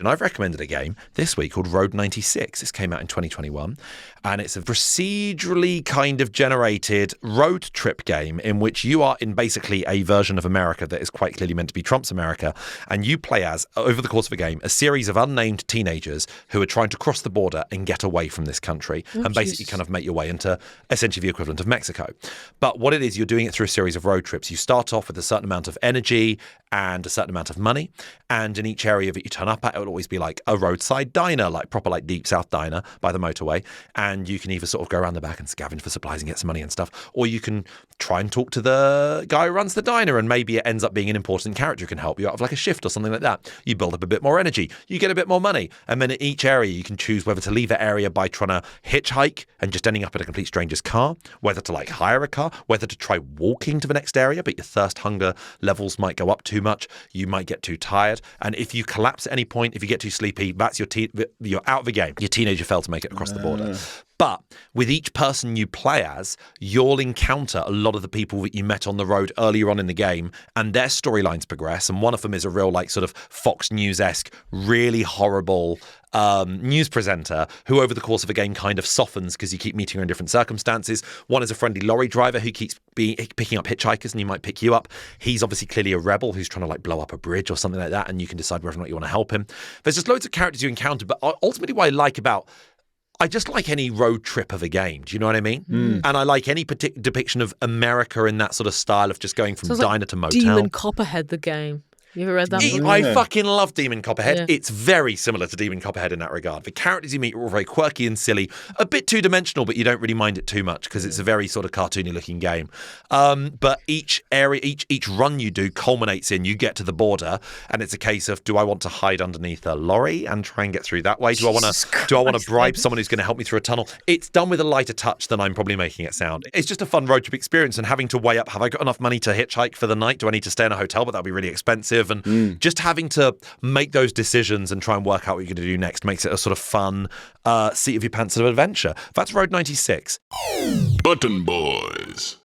And I've recommended a game this week called Road 96. This came out in 2021, and it's a procedurally kind of generated road trip game in which you are in basically a version of America that is quite clearly meant to be Trump's America, and you play as, over the course of a game, a series of unnamed teenagers who are trying to cross the border and get away from this country and basically kind of make your way into essentially the equivalent of Mexico. But what it is, you're doing it through a series of road trips. You start off with a certain amount of energy and a certain amount of money, and in each area that you turn up at, it will always be like a roadside diner, like proper like deep south diner by the motorway, and you can either sort of go around the back and scavenge for supplies and get some money and stuff, or you can try and talk to the guy who runs the diner, and maybe it ends up being an important character who can help you out of like a shift or something like that. You build up a bit more energy, you get a bit more money, and then in each area you can choose whether to leave an area by trying to hitchhike and just ending up in a complete stranger's car, whether to like hire a car, whether to try walking to the next area, but your thirst hunger levels might go up too much, you might get too tired, and if you collapse at any point, if you get too sleepy, that's you're out of the game. Your teenager failed to make it across the border. But with each person you play as, you'll encounter a lot of the people that you met on the road earlier on in the game, and their storylines progress. And one of them is a real, like, sort of Fox News-esque, really horrible news presenter who over the course of a game kind of softens because you keep meeting her in different circumstances. One is a friendly lorry driver who keeps picking up hitchhikers, and he might pick you up. He's obviously clearly a rebel who's trying to like blow up a bridge or something like that, and you can decide whether or not you want to help him. There's just loads of characters you encounter, but ultimately what I just like any road trip of a game. Do you know what I mean? And I like any depiction of America in that sort of style of just going from diner to motel. Demon Copperhead, the game. You ever read that one? I fucking love Demon Copperhead. Yeah. It's very similar to Demon Copperhead in that regard. The characters you meet are all very quirky and silly, a bit two-dimensional, but you don't really mind it too much because it's a very sort of cartoony-looking game. But each area, each run you do culminates in you get to the border, and it's a case of, do I want to hide underneath a lorry and try and get through that way? Do I want to bribe someone who's going to help me through a tunnel? It's done with a lighter touch than I'm probably making it sound. It's just a fun road trip experience, and having to weigh up, have I got enough money to hitchhike for the night? Do I need to stay in a hotel? But that'll be really expensive. And just having to make those decisions and try and work out what you're going to do next makes it a sort of fun seat of your pants sort of adventure. That's Road 96. Button Boys.